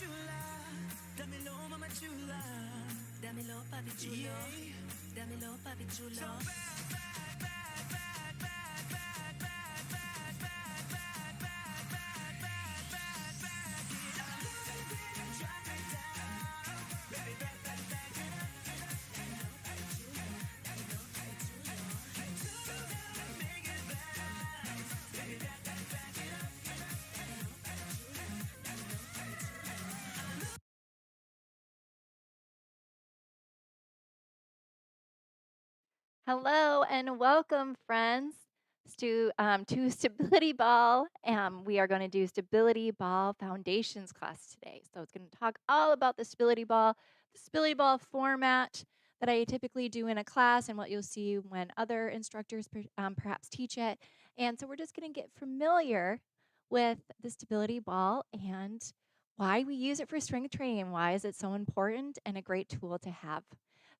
chula, dámelo, mama chula, dámelo, papi chulo, dámelo, papi chulo. Hello and welcome, friends, to Stability Ball. We are going to do Stability Ball Foundations class today. So it's going to talk all about the Stability Ball format that I typically do in a class, and what you'll see when other instructors perhaps teach it. And so we're just going to get familiar with the Stability Ball and why we use it for strength training. Why is it so important and a great tool to have?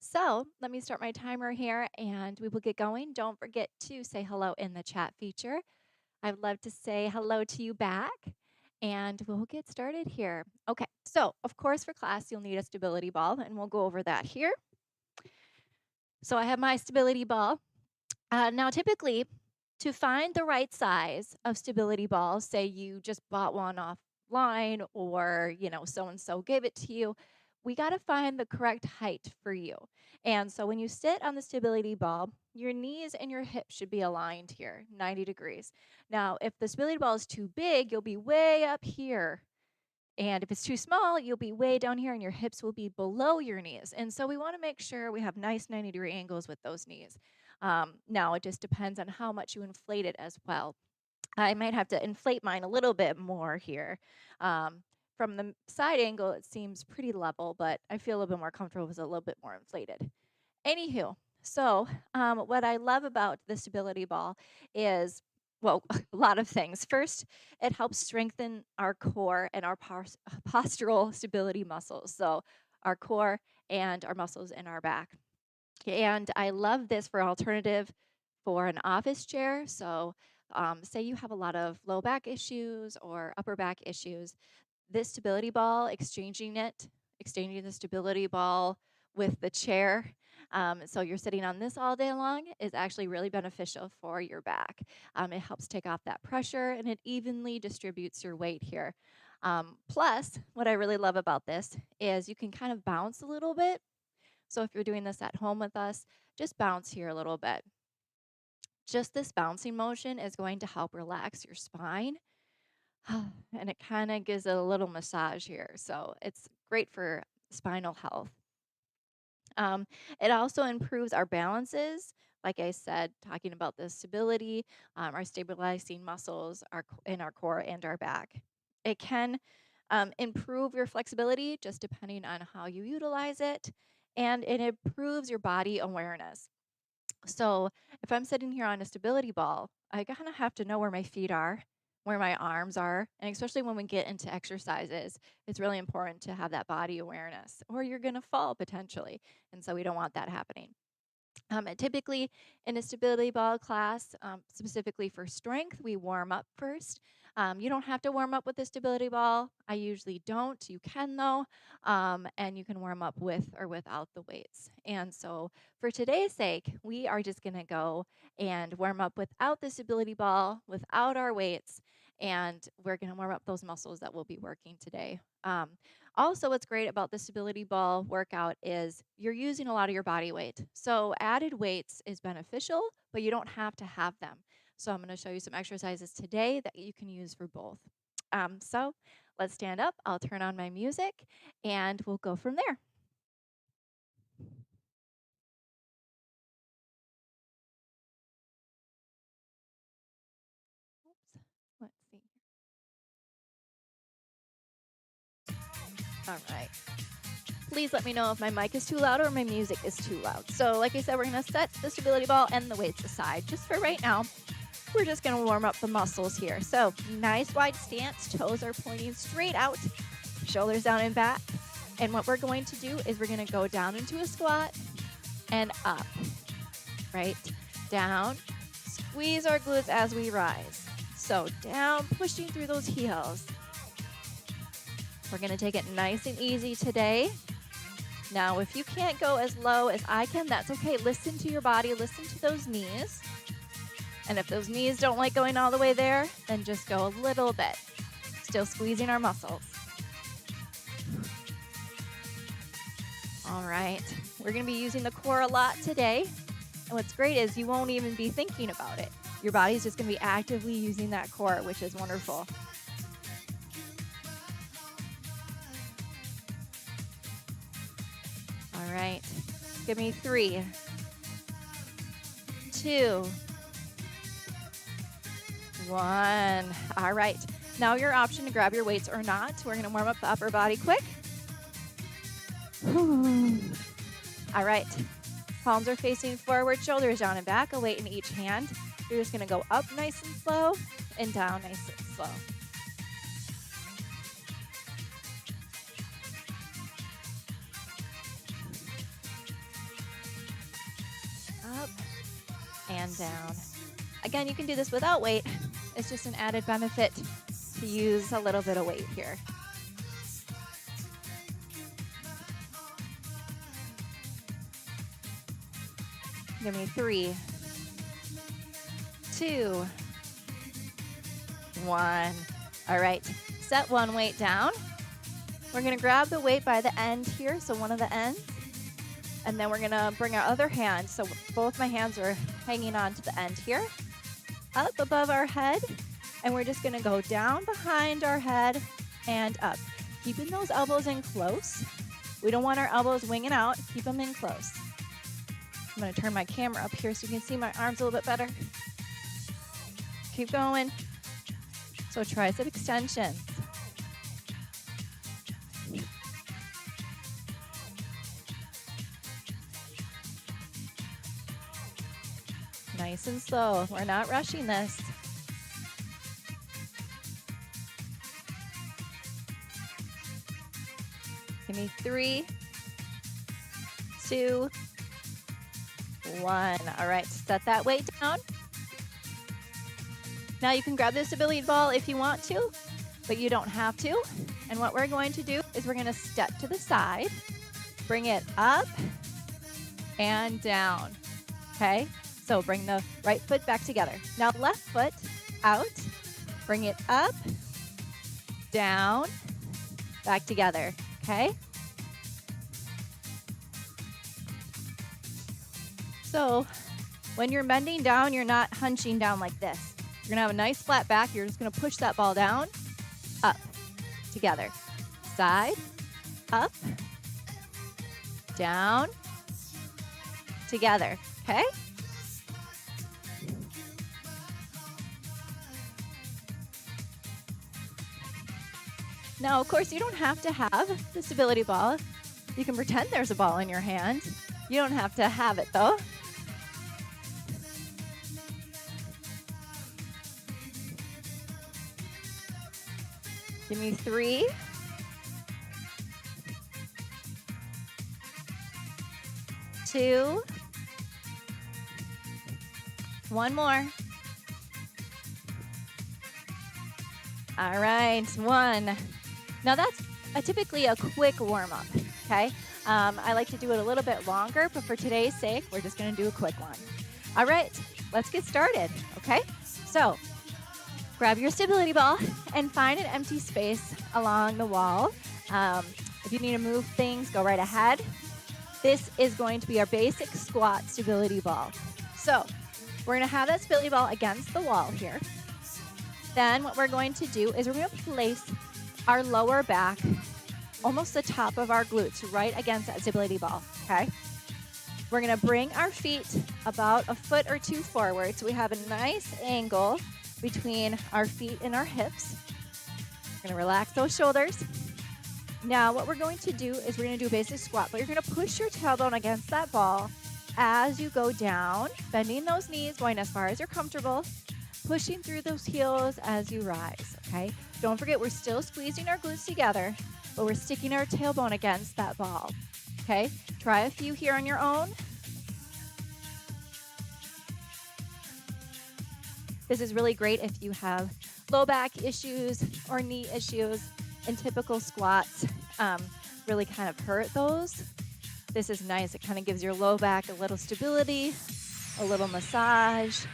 So let me start my timer here and we will get going. Don't forget to say hello in the chat feature. I would love to say hello to you back and we'll get started here. Okay, so of course for class you'll need a stability ball and we'll go over that here. So I have my stability ball. Now typically to find the right size of stability ball, say you just bought one offline or so-and-so gave it to you, we got to find the correct height for you. And so when you sit on the stability ball, your knees and your hips should be aligned here, 90 degrees. Now, if the stability ball is too big, you'll be way up here. And if it's too small, you'll be way down here and your hips will be below your knees. And so we want to make sure we have nice 90-degree angles with those knees. Now, it just depends on how much you inflate it as well. I might have to inflate mine a little bit more here. From the side angle, it seems pretty level, but I feel a little bit more comfortable with it a little bit more inflated. Anywho, so what I love about the stability ball is, well, a lot of things. First, it helps strengthen our core and our postural stability muscles. So our core and our muscles in our back. And I love this for alternative for an office chair. So say you have a lot of low back issues or upper back issues, this stability ball, exchanging the stability ball with the chair. So you're sitting on this all day long is actually really beneficial for your back. It helps take off that pressure and it evenly distributes your weight here. Plus, what I really love about this is you can kind of bounce a little bit. So if you're doing this at home with us, just bounce here a little bit. Just this bouncing motion is going to help relax your spine. And it kind of gives it a little massage here. So it's great for spinal health. It also improves our balances. Like I said, talking about the stability, our stabilizing muscles in our core and our back. It can improve your flexibility just depending on how you utilize it. And it improves your body awareness. So if I'm sitting here on a stability ball, I kind of have to know where my feet are, where my arms are, and especially when we get into exercises, it's really important to have that body awareness, or you're going to fall potentially. And so we don't want that happening. And typically in a stability ball class, specifically for strength, we warm up first. You don't have to warm up with the stability ball. I usually don't. You can though, and you can warm up with or without the weights. And so for today's sake, we are just going to go and warm up without the stability ball, without our weights, and we're going to warm up those muscles that we'll be working today. Also, what's great about the stability ball workout is you're using a lot of your body weight. So added weights is beneficial, but you don't have to have them. So I'm going to show you some exercises today that you can use for both. So let's stand up. I'll turn on my music and we'll go from there. Oops. Let's see. All right. Please let me know if my mic is too loud or my music is too loud. So like I said, we're going to set the stability ball and the weights aside just for right now. We're just going to warm up the muscles here. So nice wide stance, toes are pointing straight out, shoulders down and back. And what we're going to do is we're going to go down into a squat and up, right? Down, squeeze our glutes as we rise. So down, pushing through those heels. We're going to take it nice and easy today. Now, if you can't go as low as I can, that's okay. Listen to your body, listen to those knees. And if those knees don't like going all the way there, then just go a little bit. Still squeezing our muscles. All right, we're gonna be using the core a lot today. And what's great is you won't even be thinking about it. Your body's just gonna be actively using that core, which is wonderful. All right, give me 3, 2, 1. All right, now your option to grab your weights or not. We're gonna warm up the upper body quick. All right, palms are facing forward, shoulders down and back, a weight in each hand. You're just gonna go up nice and slow and down nice and slow. Up and down. Again, you can do this without weight. It's just an added benefit to use a little bit of weight here. Give me 3, 2, 1. All right, set one weight down. We're gonna grab the weight by the end here, so one of the ends. And then we're gonna bring our other hand, so both my hands are hanging on to the end here, up above our head. And we're just gonna go down behind our head and up. Keeping those elbows in close. We don't want our elbows winging out, keep them in close. I'm gonna turn my camera up here so you can see my arms a little bit better. Keep going. So tricep extensions. Nice and slow. We're not rushing this. Give me 3, 2, 1. All right, set that weight down. Now you can grab the stability ball if you want to, but you don't have to. And what we're going to do is we're going to step to the side, bring it up and down. Okay, so bring the right foot back together. Now left foot out, bring it up, down, back together. Okay. So when you're bending down, you're not hunching down like this. You're gonna have a nice flat back. You're just gonna push that ball down, up, together. Side, up, down, together, okay? Now, of course, you don't have to have the stability ball. You can pretend there's a ball in your hand. You don't have to have it though. Give me 3, 2, 1 more. All right, 1. Now that's typically a quick warm up, okay? I like to do it a little bit longer, but for today's sake, we're just gonna do a quick one. All right, let's get started, okay? So grab your stability ball and find an empty space along the wall. If you need to move things, go right ahead. This is going to be our basic squat stability ball. So we're gonna have that stability ball against the wall here. Then what we're going to do is we're gonna place our lower back almost the top of our glutes right against that stability ball, okay? We're gonna bring our feet about a foot or 2 forward so we have a nice angle between our feet and our hips. We're gonna relax those shoulders. Now what we're going to do is we're gonna do a basic squat, but you're gonna push your tailbone against that ball as you go down, bending those knees, going as far as you're comfortable, pushing through those heels as you rise, okay? Don't forget, we're still squeezing our glutes together, but we're sticking our tailbone against that ball, okay? Try a few here on your own. This is really great if you have low back issues or knee issues. and typical squats really kind of hurt those. This is nice. It kind of gives your low back a little stability, a little massage,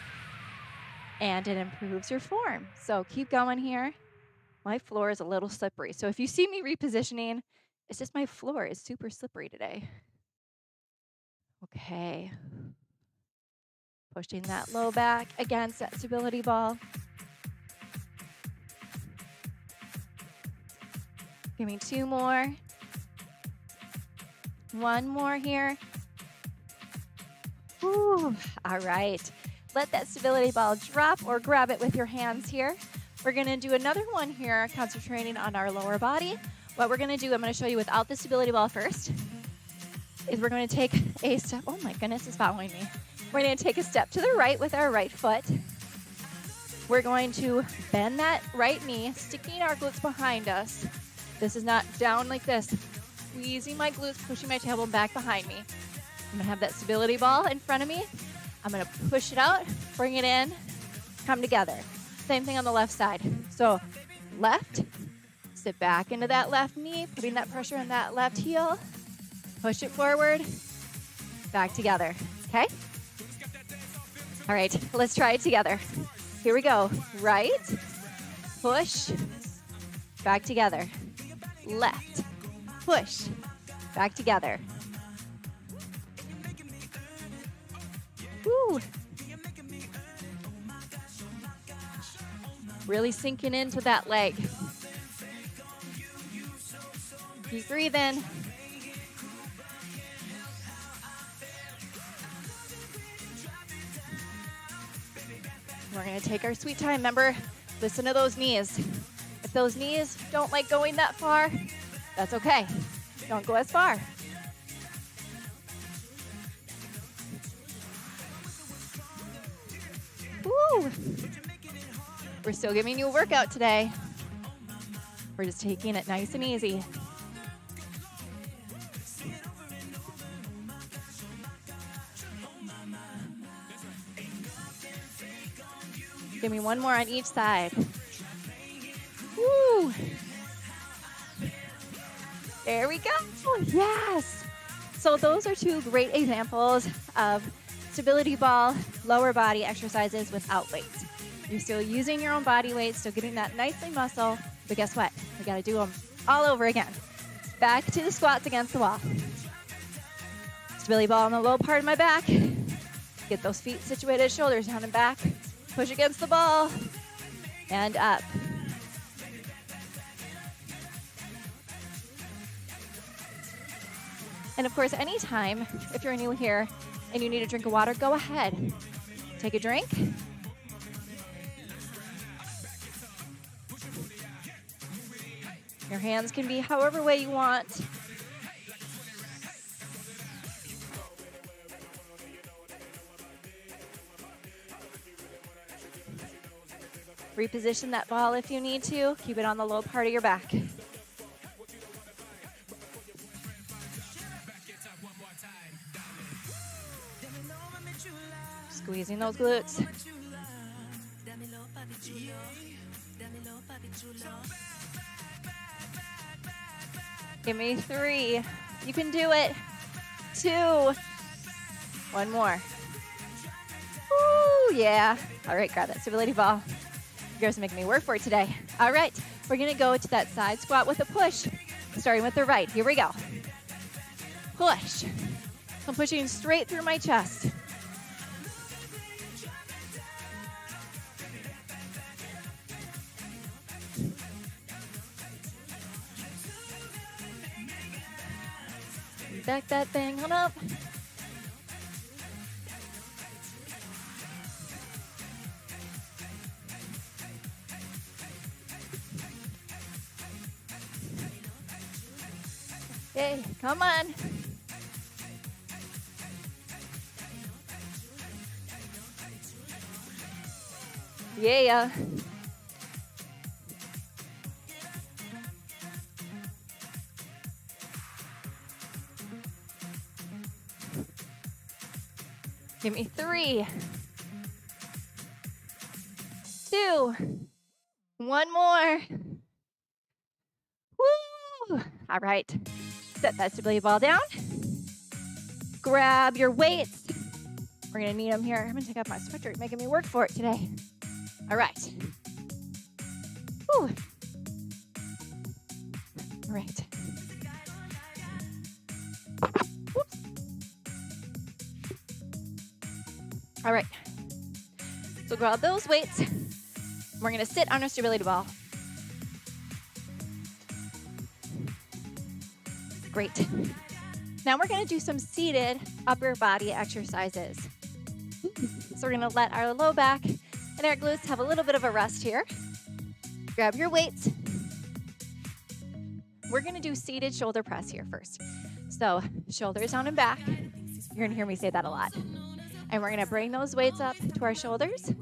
and it improves your form. So keep going here. My floor is a little slippery. So if you see me repositioning, it's just my floor is super slippery today. Okay. Pushing that low back against that stability ball. Give me 2 more. 1 more here. Whew. All right. Let that stability ball drop or grab it with your hands here. We're going to do another one here, concentrating on our lower body. What we're going to do, I'm going to show you without the stability ball first, is we're going to take a step. Oh my goodness, it's following me. We're going to take a step to the right with our right foot. We're going to bend that right knee, sticking our glutes behind us. This is not down like this. Squeezing my glutes, pushing my tailbone back behind me. I'm going to have that stability ball in front of me. I'm going to push it out, bring it in, come together. Same thing on the left side. So left, sit back into that left knee, putting that pressure on that left heel. Push it forward, back together, okay? All right, let's try it together. Here we go. Right, push, back together. Left, push, back together. Woo. Really sinking into that leg. Keep breathing. We're going to take our sweet time. Remember, listen to those knees. If those knees don't like going that far, that's okay. Don't go as far. Woo! We're still giving you a workout today. We're just taking it nice and easy. Give me 1 more on each side. Woo! There we go. Yes. So those are 2 great examples of stability ball, lower body exercises without weights. You're still using your own body weight, still getting that nicely muscle, but guess what? We got to do them all over again. Back to the squats against the wall. Stability ball on the low part of my back. Get those feet situated, shoulders down and back. Push against the ball and up. And of course, anytime, if you're new here and you need a drink of water, go ahead. Take a drink. Your hands can be however way you want. Reposition that ball if you need to. Keep it on the low part of your back. Squeezing those glutes. Give me 3. You can do it. 2. 1 more. Woo, yeah. All right, grab that stability ball. You guys are making me work for it today. All right, we're gonna go to that side squat with a push, starting with the right. Here we go. Push. I'm pushing straight through my chest. Back that thing on up. Okay, come on. Yeah. Give me 3. 2. 1 more. Whew. All right. Set that stability ball down. Grab your weights. We're going to need them here. I'm going to take off my sweatshirt, making me work for it today. All right. Whew. All right. Whoops. All right. So grab those weights. We're going to sit on our stability ball. Great. Now we're going to do some seated upper body exercises. So we're going to let our low back and our glutes have a little bit of a rest here. Grab your weights. We're going to do seated shoulder press here first. So shoulders down and back. You're going to hear me say that a lot. And we're going to bring those weights up to our shoulders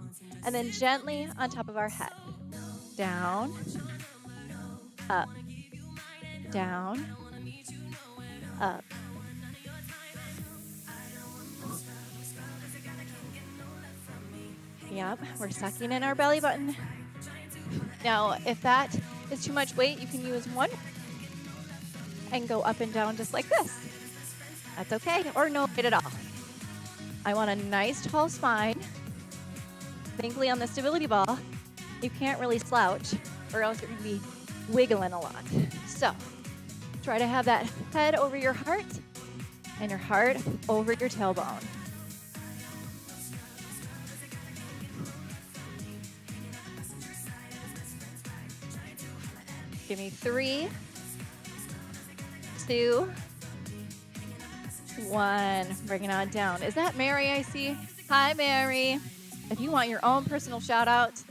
and then gently on top of our head. Down, up, down, up. Yep, we're sucking in our belly button. Now, if that is too much weight, you can use one and go up and down just like this. That's okay, or no weight at all. I want a nice tall spine. Thankfully on the stability ball, you can't really slouch or else you're gonna be wiggling a lot. So try to have that head over your heart and your heart over your tailbone. Give me 3, 2, 1. Bring it on down. Is that Mary I see? Hi, Mary. If you want your own personal shout out,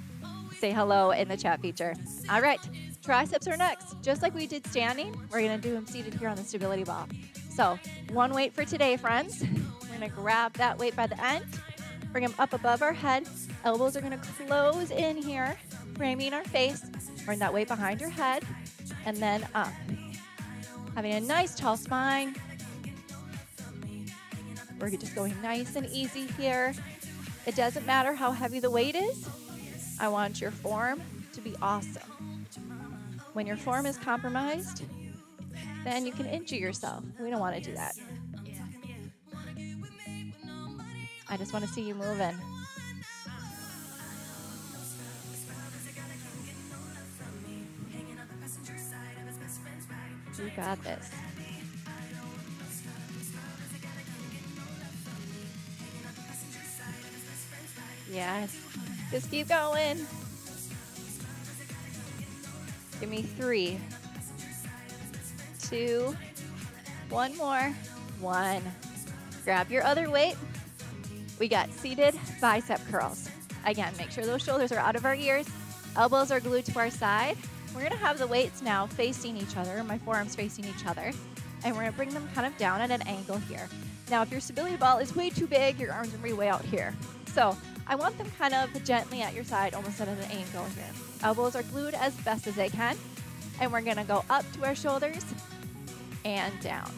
say hello in the chat feature. All right, triceps are next. Just like we did standing, we're gonna do them seated here on the stability ball. So one weight for today, friends. We're gonna grab that weight by the end, bring them up above our head. Elbows are gonna close in here, framing our face. Bring that weight behind your head and then up. Having a nice tall spine. We're just going nice and easy here. It doesn't matter how heavy the weight is. I want your form to be awesome. When your form is compromised, then you can injure yourself. We don't want to do that. I just want to see you moving. You got this. Yes. Just keep going. Give me 3, 2, 1 more. 1. Grab your other weight. We got seated bicep curls. Again, make sure those shoulders are out of our ears. Elbows are glued to our side. We're going to have the weights now facing each other. My forearms facing each other. And we're going to bring them kind of down at an angle here. Now, if your stability ball is way too big, your arms are going to be way out here. So I want them kind of gently at your side, almost at an angle here. Elbows are glued as best as they can. And we're going to go up to our shoulders and down.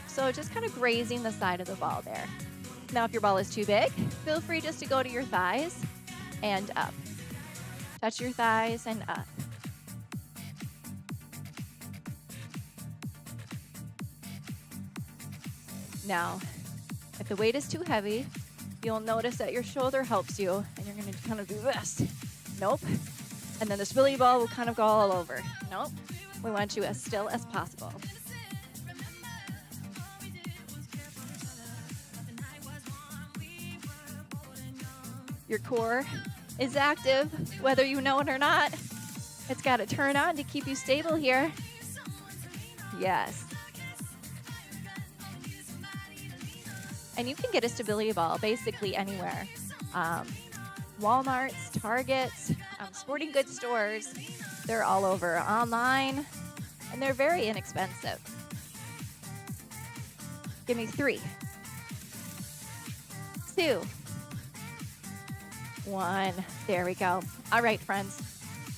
So just kind of grazing the side of the ball there. Now, if your ball is too big, feel free just to go to your thighs and up. Touch your thighs and up. Now, if the weight is too heavy, you'll notice that your shoulder helps you, and you're going to kind of do this. Nope. And then the stability ball will kind of go all over. Nope. We want you as still as possible. Your core is active, whether you know it or not. It's got to turn on to keep you stable here. Yes. And you can get a stability ball basically anywhere. Walmarts, Targets, sporting goods stores. They're all over online, and they're very inexpensive. Give me 3, 2, 1. There we go. All right, friends.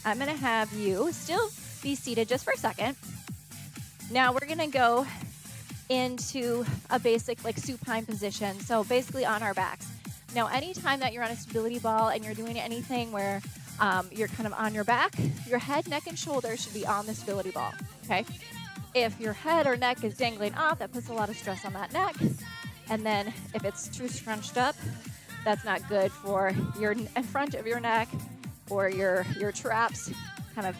I'm going to have you still be seated just for a second. Now we're going to go into a basic like supine position. So basically on our backs. Now, anytime that you're on a stability ball and you're doing anything where You're kind of on your back. Your head, neck, and shoulders should be on the stability ball, okay? If your head or neck is dangling off, that puts a lot of stress on that neck. And then if it's too scrunched up, that's not good for your in front of your neck or your traps kind of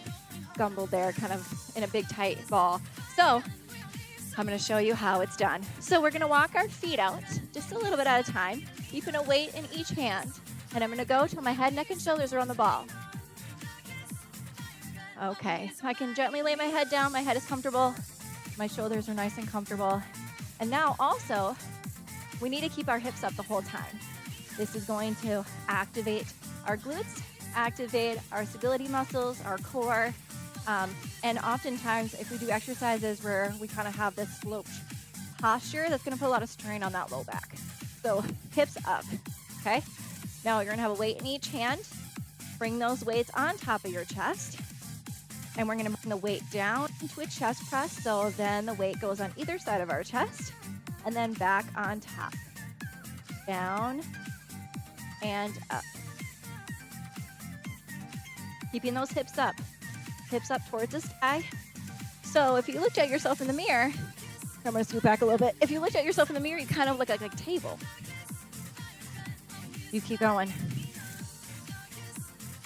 gumbled there, kind of in a big tight ball. So I'm going to show you how it's done. So we're going to walk our feet out just a little bit at a time, keeping a weight in each hand. And I'm going to go till my head, neck, and shoulders are on the ball. Okay, so I can gently lay my head down. My head is comfortable. My shoulders are nice and comfortable. And now also, we need to keep our hips up the whole time. This is going to activate our glutes, activate our stability muscles, our core. And oftentimes, if we do exercises where we kind of have this sloped posture, that's going to put a lot of strain on that low back. So hips up, okay? Now you're going to have a weight in each hand. Bring those weights on top of your chest. And we're going to bring the weight down into a chest press. So then the weight goes on either side of our chest and then back on top. Down and up. Keeping those hips up towards the sky. So if you looked at yourself in the mirror, I'm going to scoot back a little bit. If you looked at yourself in the mirror, you kind of look like a table. You keep going.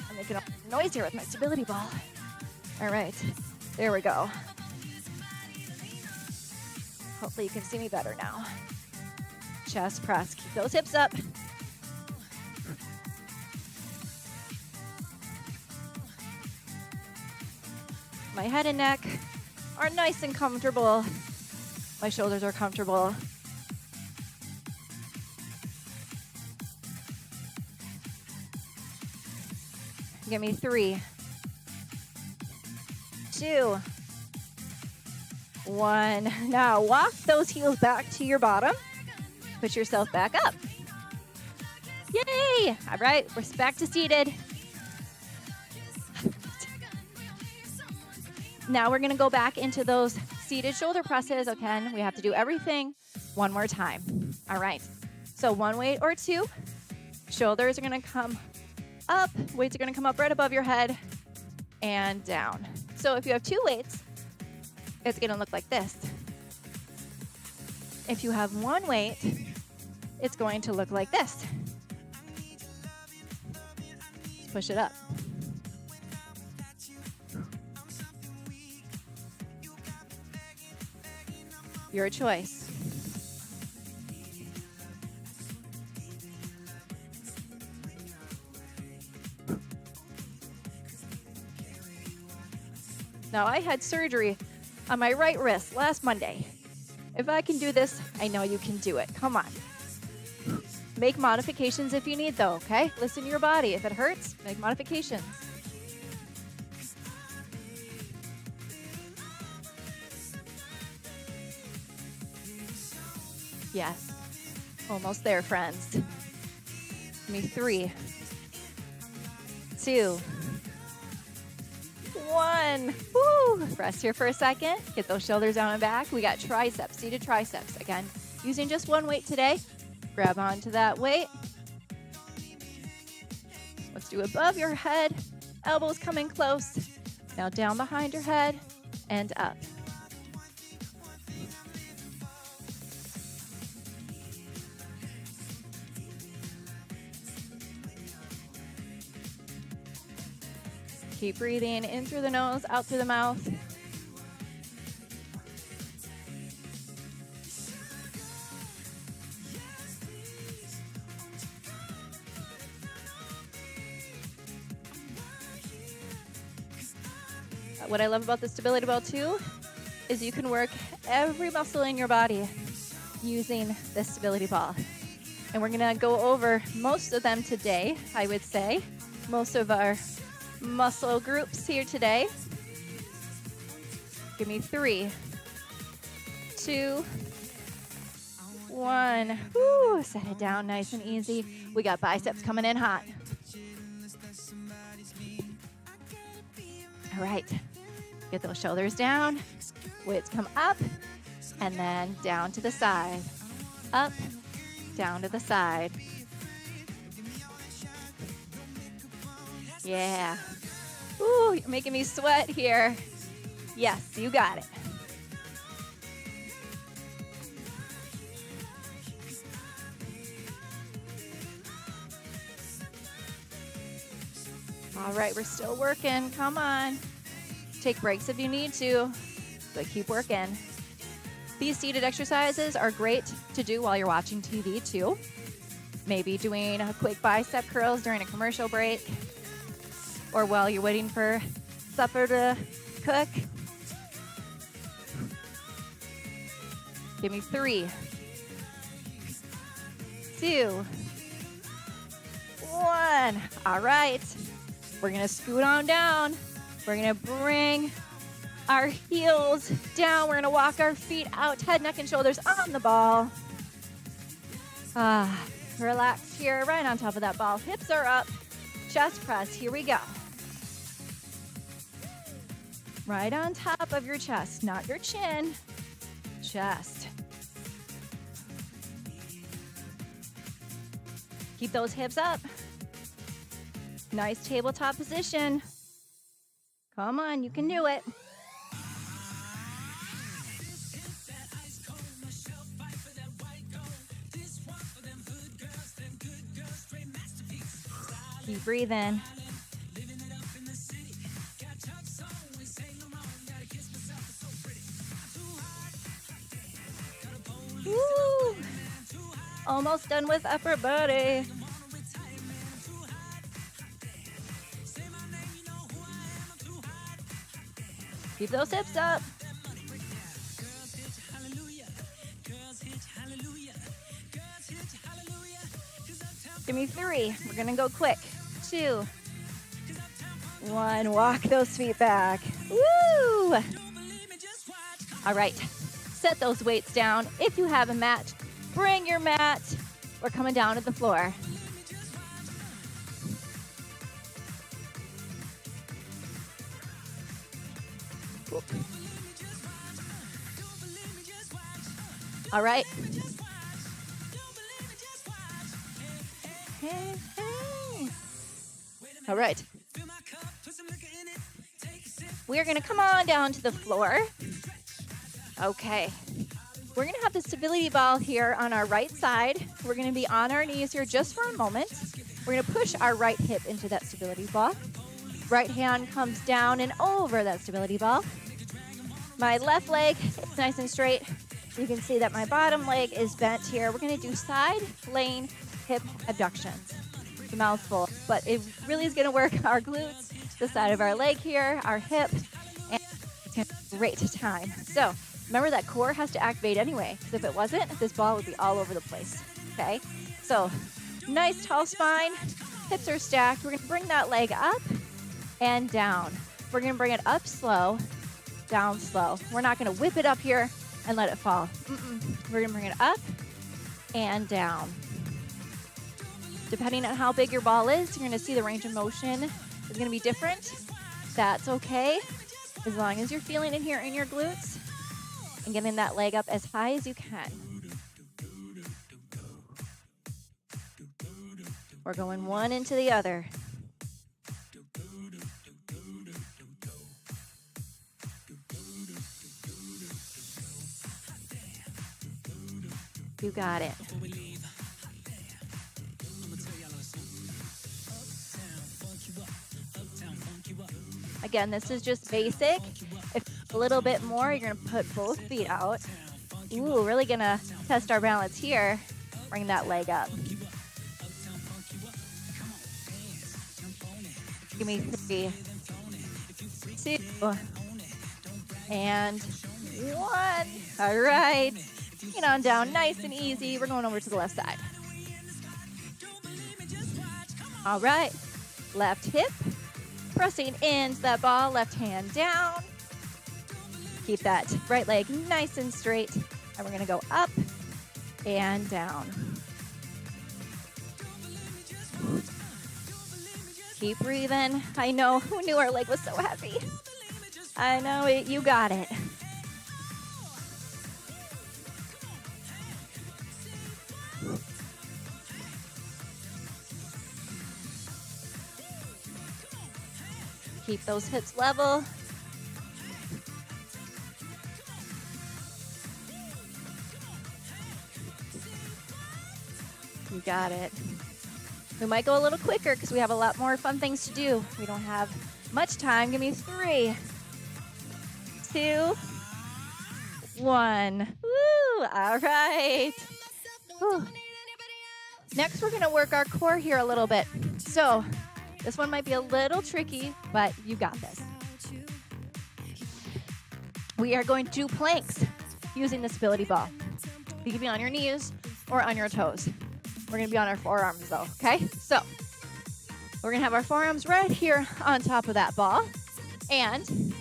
I'm making a noise here with my stability ball. All right, there we go. Hopefully you can see me better now. Chest press, keep those hips up. My head and neck are nice and comfortable. My shoulders are comfortable. Give me 3, 2, 1. Now walk those heels back to your bottom. Put yourself back up. Yay! All right, we're back to seated. Now we're gonna go back into those seated shoulder presses. Again, we have to do everything one more time. All right, so 1 weight or 2. Shoulders are gonna come up, weights are gonna come up right above your head and down. So if you have 2 weights, it's gonna look like this. If you have 1 weight, it's going to look like this. Push it up. Your choice. Now, I had surgery on my right wrist last Monday. If I can do this, I know you can do it. Come on. Make modifications if you need, though, okay? Listen to your body. If it hurts, make modifications. Yes. Almost there, friends. Give me 3, 2, 1. Woo! Rest here for a second. Get those shoulders down and back. We got triceps, seated triceps. Again, using just 1 weight today. Grab onto that weight. Let's do above your head. Elbows coming close. Now down behind your head and up. Keep breathing in through the nose, out through the mouth. What I love about the stability ball too is you can work every muscle in your body using this stability ball. And we're gonna go over most of them today, I would say. Most of our muscle groups here today. Give me 3, 2, 1. Woo, set it down nice and easy. We got biceps coming in hot. All right, get those shoulders down. Weights come up and then down to the side. Up, down to the side. Yeah. Ooh, you're making me sweat here. Yes, you got it. All right, we're still working. Come on. Take breaks if you need to, but keep working. These seated exercises are great to do while you're watching TV too. Maybe doing a quick bicep curls during a commercial break, or while you're waiting for supper to cook. Give me 3, 2, 1. All right. We're going to scoot on down. We're going to bring our heels down. We're going to walk our feet out, head, neck, and shoulders on the ball. Relax here, right on top of that ball. Hips are up. Chest press. Here we go. Right on top of your chest, not your chin. Chest. Keep those hips up. Nice tabletop position. Come on, you can do it. Keep breathing. Woo! Almost done with upper body. Keep those hips up. Give me 3. We're gonna go quick. 2, 1. Walk those feet back. Woo! All right. Set those weights down. If you have a mat, bring your mat. We're coming down to the floor. All right. Hey, hey. All right. We're going to come on down to the floor. Okay. We're going to have the stability ball here on our right side. We're going to be on our knees here just for a moment. We're going to push our right hip into that stability ball. Right hand comes down and over that stability ball. My left leg is nice and straight. You can see that my bottom leg is bent here. We're going to do side lane hip abductions. It's a mouthful, but it really is going to work our glutes, the side of our leg here, our hip, and it's going to be a great time. So remember that core has to activate anyway, because if it wasn't, this ball would be all over the place, okay? So nice tall spine, hips are stacked. We're going to bring that leg up and down. We're going to bring it up slow, down slow. We're not going to whip it up here and let it fall. We're going to bring it up and down. Depending on how big your ball is, you're going to see the range of motion is going to be different. That's okay, as long as you're feeling it here in your glutes and getting that leg up as high as you can. We're going one into the other. You got it. Again, this is just basic. If a little bit more, you're gonna put both feet out. Ooh, really gonna test our balance here. Bring that leg up. Give me 3, 2, and 1. All right. Bring it on down, nice and easy. We're going over to the left side. All right. Left hip. Pressing into that ball, left hand down. Keep that right leg nice and straight. And we're gonna go up and down. Keep breathing. I know, who knew our leg was so heavy? I know it, you got it. Keep those hips level. You got it. We might go a little quicker because we have a lot more fun things to do. We don't have much time. Give me 3, 2, 1. Woo! All right. Whew. Next, we're going to work our core here a little bit. So this one might be a little tricky, but you got this. We are going to do planks using the stability ball. You can be on your knees or on your toes. We're going to be on our forearms though, okay? So we're going to have our forearms right here on top of that ball. And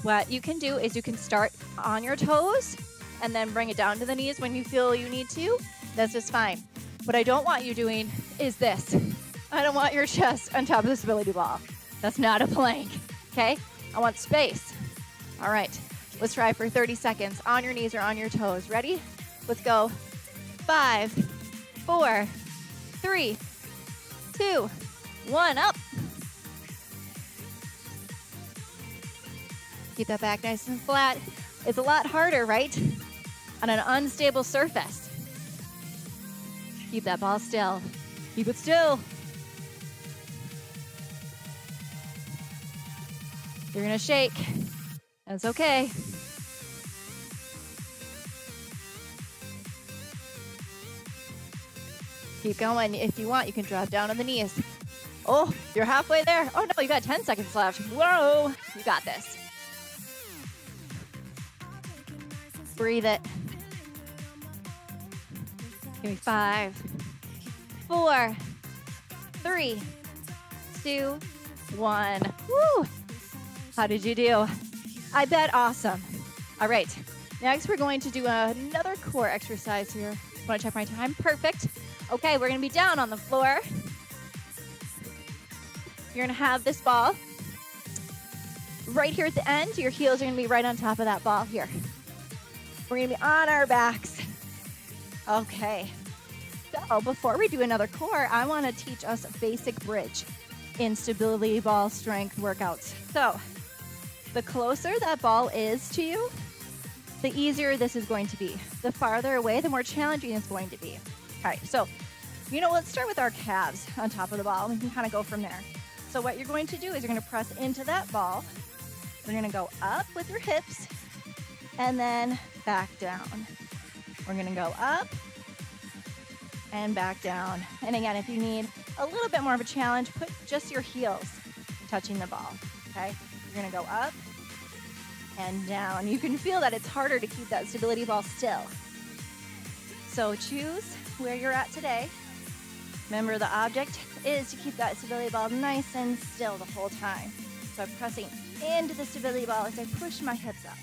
what you can do is you can start on your toes and then bring it down to the knees when you feel you need to. That's just fine. What I don't want you doing is this. I don't want your chest on top of the stability ball. That's not a plank, okay? I want space. All right, let's try for 30 seconds on your knees or on your toes. Ready? Let's go. 5, 4, 3, 2, 1, up. Keep that back nice and flat. It's a lot harder, right? On an unstable surface. Keep that ball still. Keep it still. You're gonna shake. That's okay. Keep going. If you want, you can drop down on the knees. Oh, you're halfway there. Oh no, you got 10 seconds left. Whoa, you got this. Breathe it. Give me 5, 4, 3, 2, 1. Woo! How did you do? I bet awesome. All right. Next, we're going to do another core exercise here. Want to check my time? Perfect. Okay, we're going to be down on the floor. You're going to have this ball right here at the end. Your heels are going to be right on top of that ball here. We're going to be on our backs. Okay. So before we do another core, I want to teach us a basic bridge in stability ball strength workouts. So the closer that ball is to you, the easier this is going to be. The farther away, the more challenging it's going to be. All right, so, let's start with our calves on top of the ball. We can kind of go from there. So what you're going to do is you're going to press into that ball. You're going to go up with your hips and then back down. We're going to go up and back down. And again, if you need a little bit more of a challenge, put just your heels touching the ball, okay? You're going to go up and down. You can feel that it's harder to keep that stability ball still. So choose where you're at today. Remember, the object is to keep that stability ball nice and still the whole time. So I'm pressing into the stability ball as I push my hips up.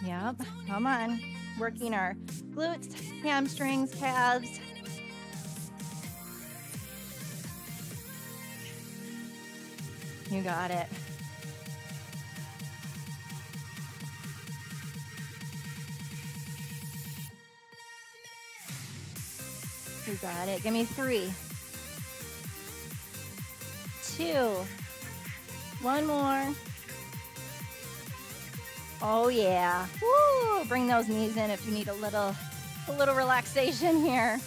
Yep, come on. Working our glutes, hamstrings, calves. You got it. You got it. Give me 3, 2, 1 more. Oh yeah. Woo! Bring those knees in if you need a little relaxation here.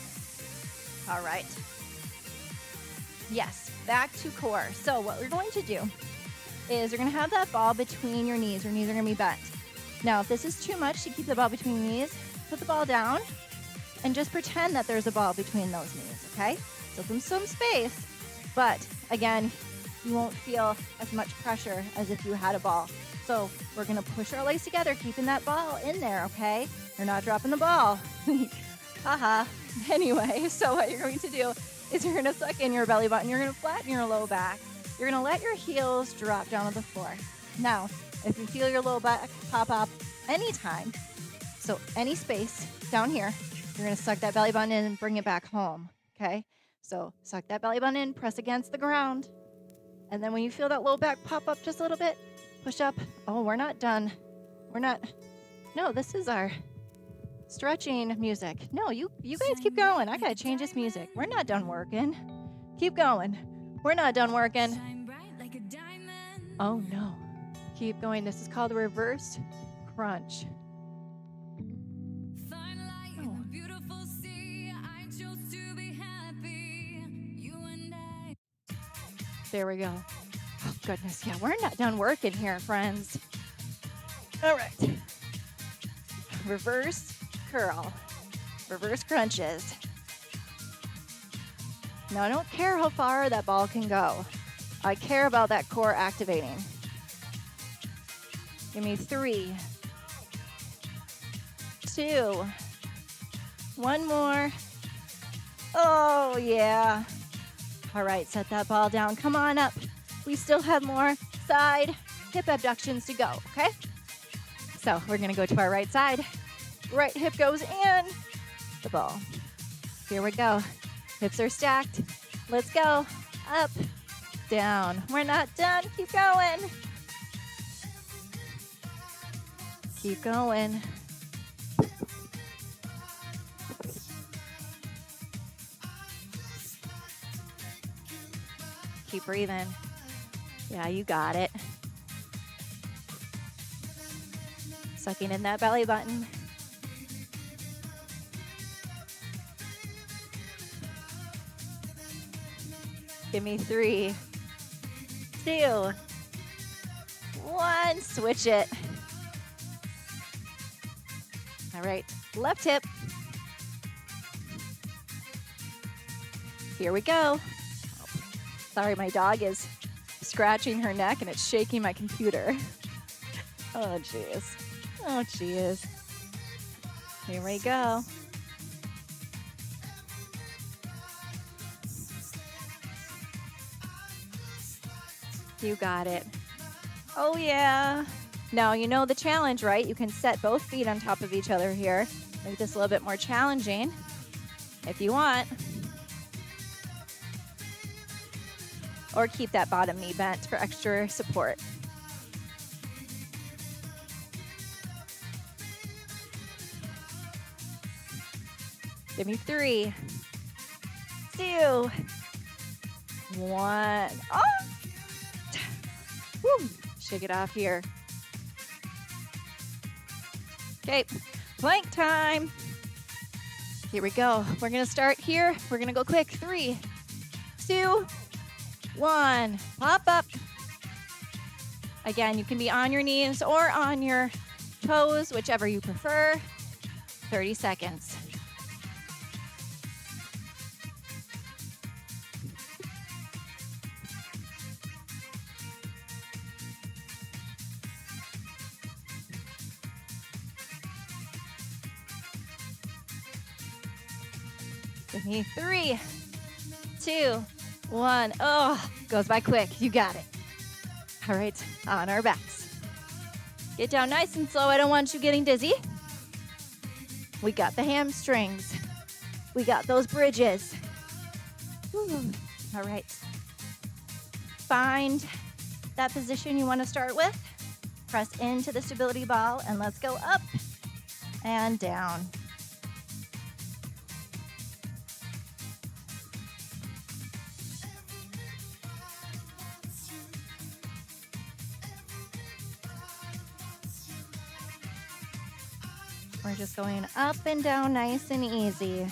All right. Yes, back to core. So what we're going to do is you're going to have that ball between your knees. Your knees are going to be bent. Now, if this is too much to keep the ball between your knees, put the ball down and just pretend that there's a ball between those knees, okay? So some space, but again, you won't feel as much pressure as if you had a ball. So we're gonna push our legs together, keeping that ball in there, okay? You're not dropping the ball. Haha. Anyway, so what you're going to do is you're gonna suck in your belly button, you're gonna flatten your low back, you're gonna let your heels drop down on the floor. Now, if you feel your low back pop up anytime, so any space down here, you're gonna suck that belly button in and bring it back home, okay? So suck that belly button in, press against the ground, and then when you feel that low back pop up just a little bit, push up. Oh, we're not done. No, this is our stretching music. No, you guys keep going. I gotta change this music. We're not done working. Keep going. We're not done working. Shine bright like a diamond. Oh no. Keep going. This is called a reverse crunch. Find light in the beautiful sea. I chose to be happy. You and I. There we go. Oh, goodness. Yeah, we're not done working here, friends. All right. Reverse curl. Reverse crunches. Now, I don't care how far that ball can go. I care about that core activating. Give me 3, 2, 1 more. Oh, yeah. All right, set that ball down. Come on up. We still have more side hip abductions to go, okay? So we're gonna go to our right side. Right hip goes in the ball. Here we go. Hips are stacked. Let's go. Up, down. We're not done. Keep going. Keep going. Keep breathing. Yeah, you got it. Sucking in that belly button. Give me 3, 2, 1. Switch it. All right, left hip. Here we go. Sorry, my dog is scratching her neck and it's shaking my computer. Oh, jeez. Oh, jeez. Here we go. You got it. Oh, yeah. Now, you know the challenge, right? You can set both feet on top of each other here. Make this a little bit more challenging if you want. Or keep that bottom knee bent for extra support. Give me 3, 2, 1. Oh! Woo! Shake it off here. Okay, plank time. Here we go. We're gonna start here. We're gonna go quick. 3, 2, 1. Pop up. Again, you can be on your knees or on your toes, whichever you prefer. 30 seconds. Give me 3, 2, 1. Oh, goes by quick. You got it. All right, on our backs. Get down nice and slow. I don't want you getting dizzy. We got the hamstrings. We got those bridges. Whew. All right. Find that position you want to start with. Press into the stability ball and let's go up and down. We're just going up and down nice and easy.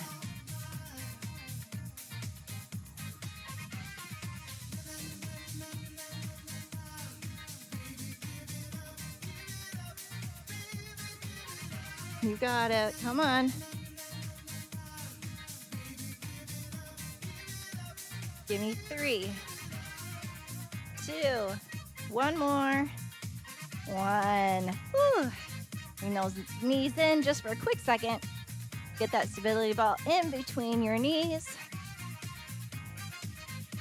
You got it. Come on. Give me 3, 2, 1 more. 1. Whew. Bring those knees in just for a quick second. Get that stability ball in between your knees.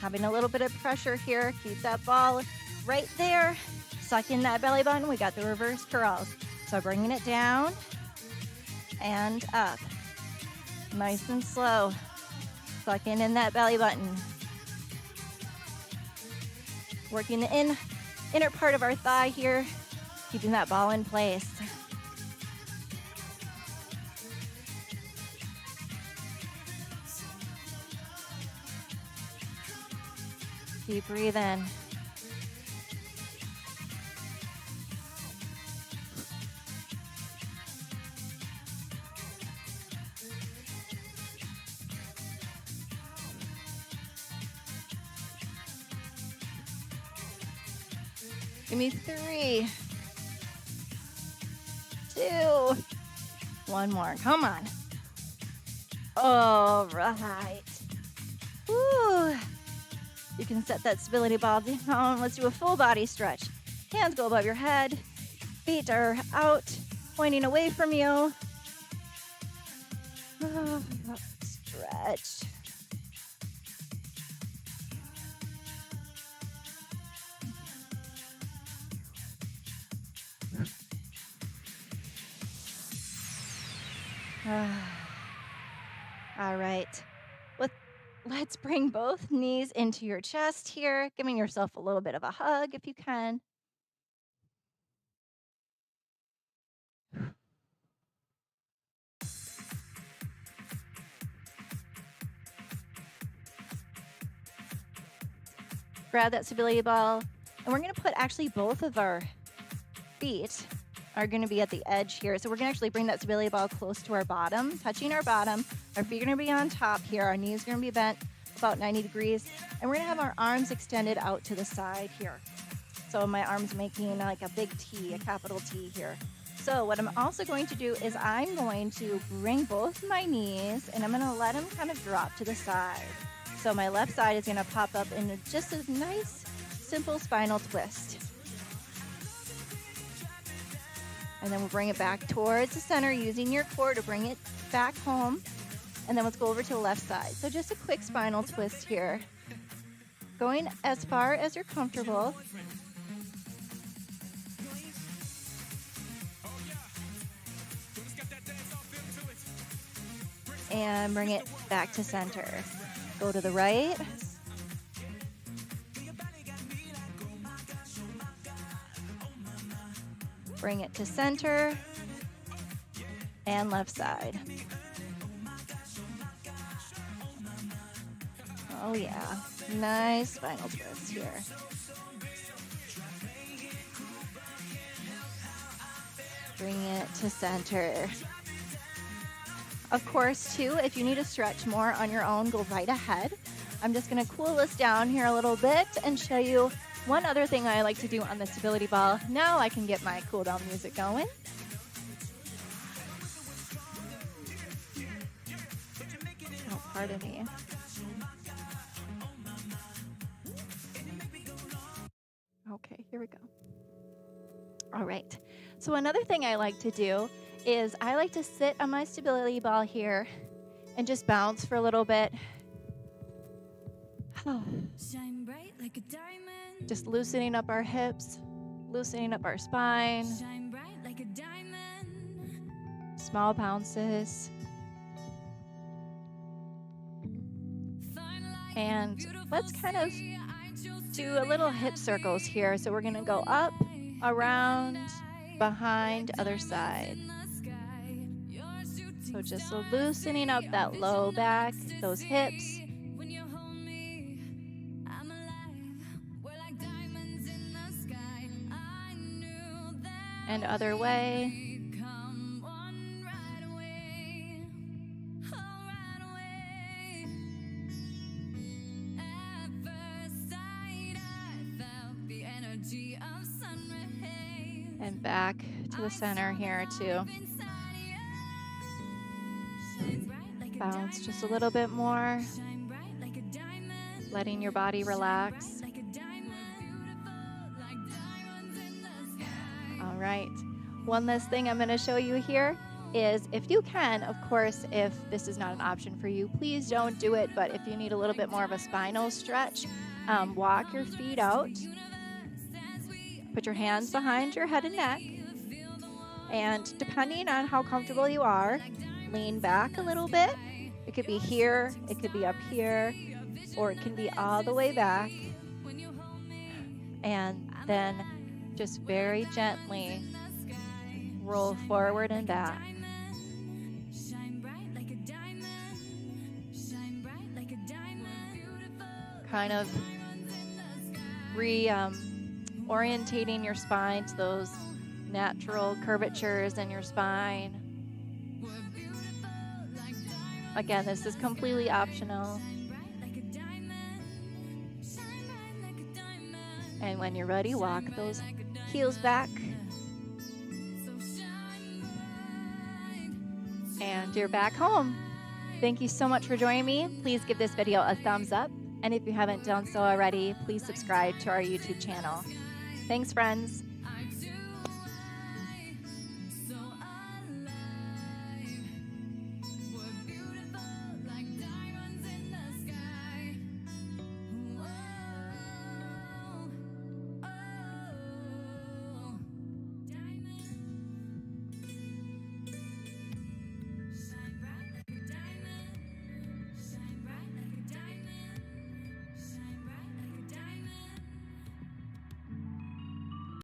Having a little bit of pressure here. Keep that ball right there. Suck in that belly button. We got the reverse curls. So bringing it down and up. Nice and slow. Sucking in that belly button. Working the inner part of our thigh here. Keeping that ball in place. Deep breathe in. Give me 3, 2, 1 more. Come on. All right. Woo. You can set that stability ball down. Let's do a full body stretch. Hands go above your head. Feet are out, pointing away from you. Stretch. All right. Let's bring both knees into your chest here, giving yourself a little bit of a hug if you can. Grab that stability ball, and we're going to put actually both of our feet are going to be at the edge here. So we're going to actually bring that stability ball close to our bottom, touching our bottom. Our feet are going to be on top here. Our knees are going to be bent about 90 degrees. And we're going to have our arms extended out to the side here. So my arm's making like a big T, a capital T here. So what I'm also going to do is I'm going to bring both my knees and I'm going to let them kind of drop to the side. So my left side is going to pop up into just a nice, simple spinal twist. And then we'll bring it back towards the center using your core to bring it back home. And then let's go over to the left side. So just a quick spinal twist here. Going as far as you're comfortable. And bring it back to center. Go to the right. Bring it to center. And left side. Oh yeah, nice spinal twist here. Bring it to center. Of course, too, if you need to stretch more on your own, go right ahead. I'm just gonna cool this down here a little bit and show you one other thing I like to do on the stability ball. Now I can get my cool down music going. Oh, pardon me. Okay, here we go. All right. So another thing I like to do is I like to sit on my stability ball here and just bounce for a little bit. Shine bright like a diamond. Just loosening up our hips, loosening up our spine. Shine bright like a diamond. Small bounces. And let's kind of do a little hip circles here. So we're going to go up, around, behind, other side. So just loosening up that low back, those hips. And other way. And back to the center here too. Bounce just a little bit more. Letting your body relax. All right. One last thing I'm going to show you here is if you can, of course, if this is not an option for you, please don't do it. But if you need a little bit more of a spinal stretch, walk your feet out. Put your hands behind your head and neck. And depending on how comfortable you are, lean back a little bit. It could be here, it could be up here, or it can be all the way back. And then just very gently roll forward and back. Kind of orientating your spine to those natural curvatures in your spine. Again, this is completely optional. And when you're ready, walk those heels back. And you're back home. Thank you so much for joining me. Please give this video a thumbs up. And if you haven't done so already, please subscribe to our YouTube channel. Thanks, friends.